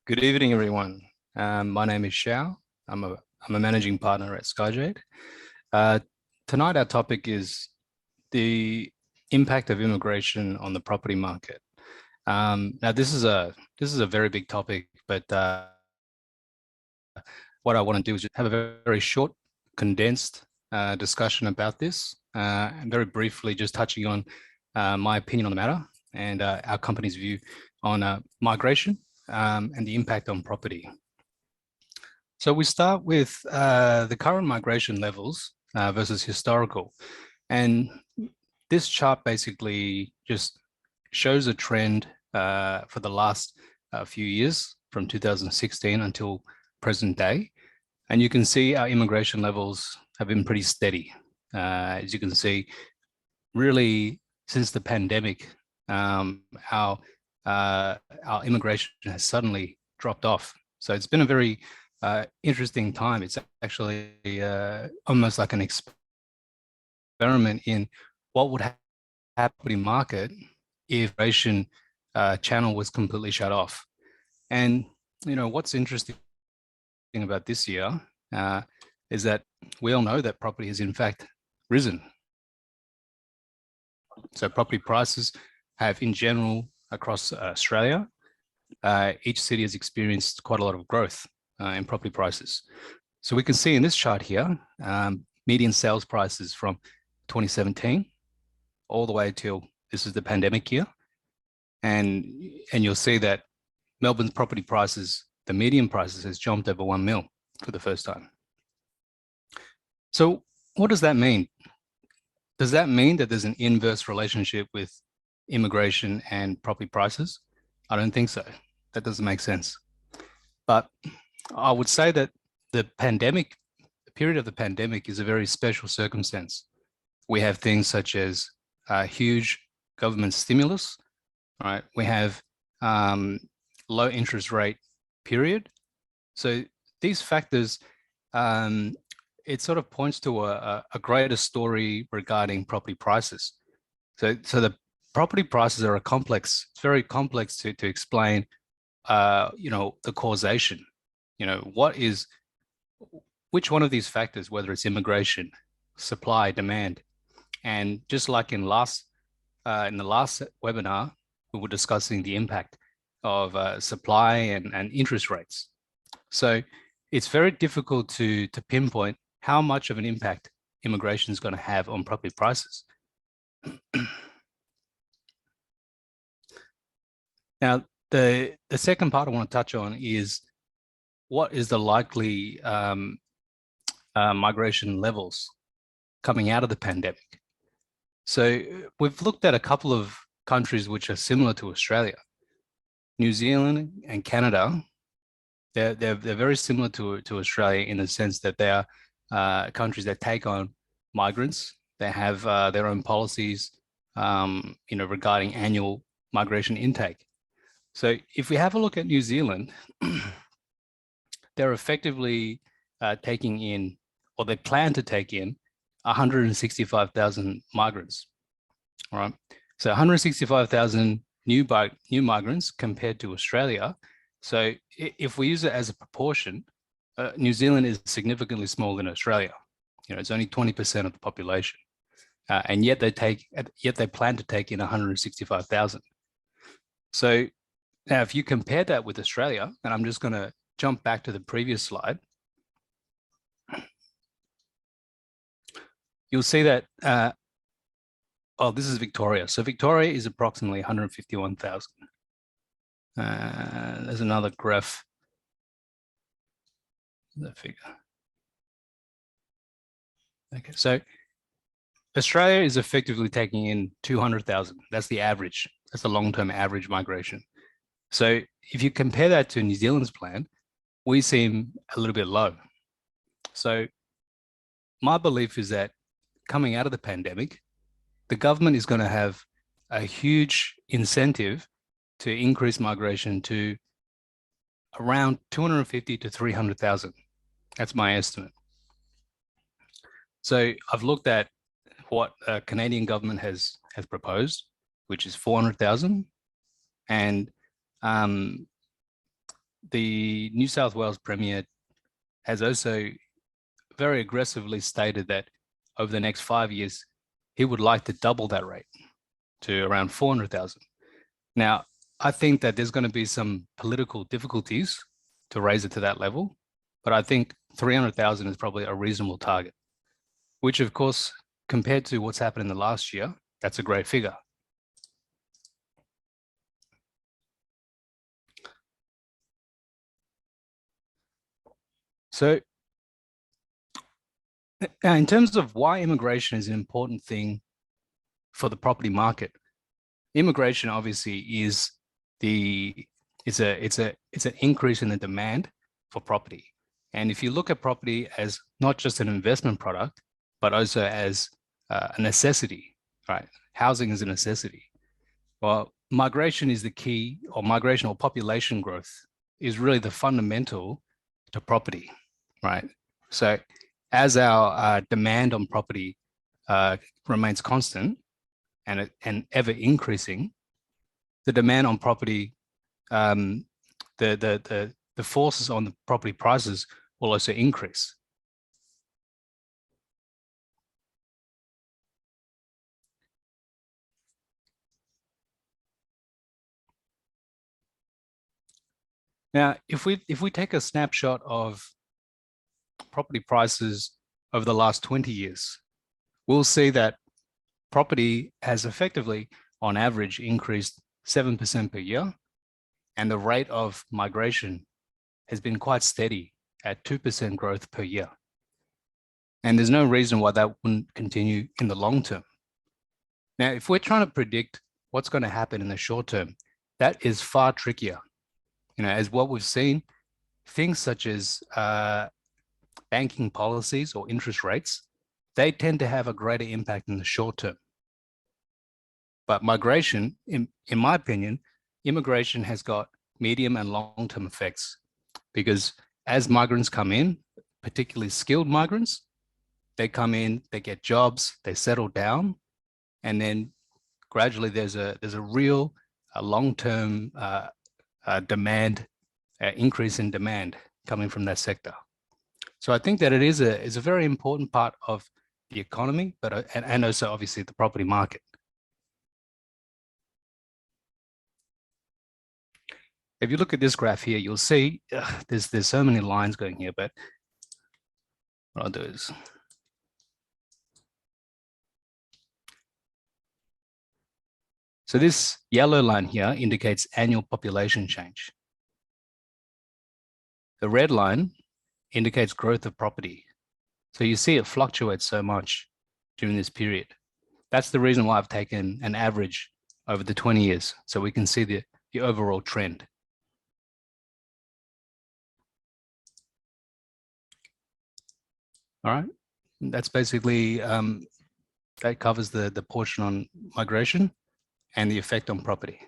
Good evening, everyone. My name is Shao. I'm a managing partner at Skyjade. Tonight, our topic is the impact of immigration on the property market. Now, this is a very big topic, but what I want to do is just have a very short, condensed discussion about this, and very briefly just touching on my opinion on the matter and our company's view on migration and the impact on property. So we start with the current migration levels versus historical. And this chart basically just shows a trend for the last few years from 2016 until present day. And you can see our immigration levels have been pretty steady. As you can see, really since the pandemic, our immigration has suddenly dropped off. So it's been a very interesting time. It's actually almost like an experiment in what would happen in the property market if the immigration channel was completely shut off. And you know what's interesting about this year is that we all know that property has in fact risen. So property prices have in general across Australia, each city has experienced quite a lot of growth in property prices. So we can see in this chart here, median sales prices from 2017 all the way till this is the pandemic year. And you'll see that Melbourne's property prices, the median prices has jumped over 1 mil for the first time. So what does that mean? Does that mean that there's an inverse relationship with immigration and property prices? I don't think so. That doesn't make sense. But I would say that the period of the pandemic is a very special circumstance. We have things such as huge government stimulus, right? We have low interest rate period. So these factors, it sort of points to a greater story regarding property prices. So the property prices are it's very complex to explain, the causation. Which one of these factors, whether it's immigration, supply, demand, and just like in the last webinar, we were discussing the impact of supply and interest rates. So it's very difficult to pinpoint how much of an impact immigration is going to have on property prices. Now, the second part I want to touch on is what is the likely migration levels coming out of the pandemic. So we've looked at a couple of countries which are similar to Australia. New Zealand and Canada, they're very similar to Australia in the sense that they are countries that take on migrants. They have their own policies, regarding annual migration intake. So if we have a look at New Zealand, they're effectively taking in, or they plan to take in, 165,000 migrants. All right. So 165,000 new migrants compared to Australia. So if we use it as a proportion, New Zealand is significantly smaller than Australia. It's only 20% of the population, and yet they plan to take in 165,000. So now, if you compare that with Australia, and I'm just going to jump back to the previous slide, you'll see that. This is Victoria. So Victoria is approximately 151,000. There's another graph. The figure. Okay, so Australia is effectively taking in 200,000. That's the average. That's the long-term average migration. So if you compare that to New Zealand's plan, we seem a little bit low. So my belief is that coming out of the pandemic, the government is going to have a huge incentive to increase migration to around 250 to 300,000. That's my estimate. So I've looked at what the Canadian government has proposed, which is 400,000, and the New South Wales Premier has also very aggressively stated that over the next 5 years, he would like to double that rate to around 400,000. Now, I think that there's going to be some political difficulties to raise it to that level, but I think 300,000 is probably a reasonable target, which of course, compared to what's happened in the last year, that's a great figure. So now in terms of why immigration is an important thing for the property market, immigration obviously is it's an increase in the demand for property. And if you look at property as not just an investment product, but also as a necessity, right? Housing is a necessity. Well, migration is the key, or migration or population growth is really the fundamental to property, right? So as our demand on property remains constant and ever increasing, the demand on property, the forces on the property prices will also increase. Now, if we take a snapshot of property prices over the last 20 years, we'll see that property has effectively, on average, increased 7% per year, and the rate of migration has been quite steady at 2% growth per year. And there's no reason why that wouldn't continue in the long term. Now, if we're trying to predict what's going to happen in the short term, that is far trickier. You know, as what we've seen, things such as banking policies or interest rates, they tend to have a greater impact in the short term. But migration, in my opinion, immigration has got medium and long-term effects, because as migrants come in, particularly skilled migrants, they come in, they get jobs, they settle down, and then gradually there's a real long-term demand, increase in demand coming from that sector. So I think that it is a very important part of the economy, but and also obviously the property market. If you look at this graph here, you'll see there's so many lines going here, but what I'll do is so this yellow line here indicates annual population change. The red line indicates growth of property. So you see it fluctuates so much during this period. That's the reason why I've taken an average over the 20 years, so we can see the overall trend. All right, that's basically, that covers the portion on migration and the effect on property.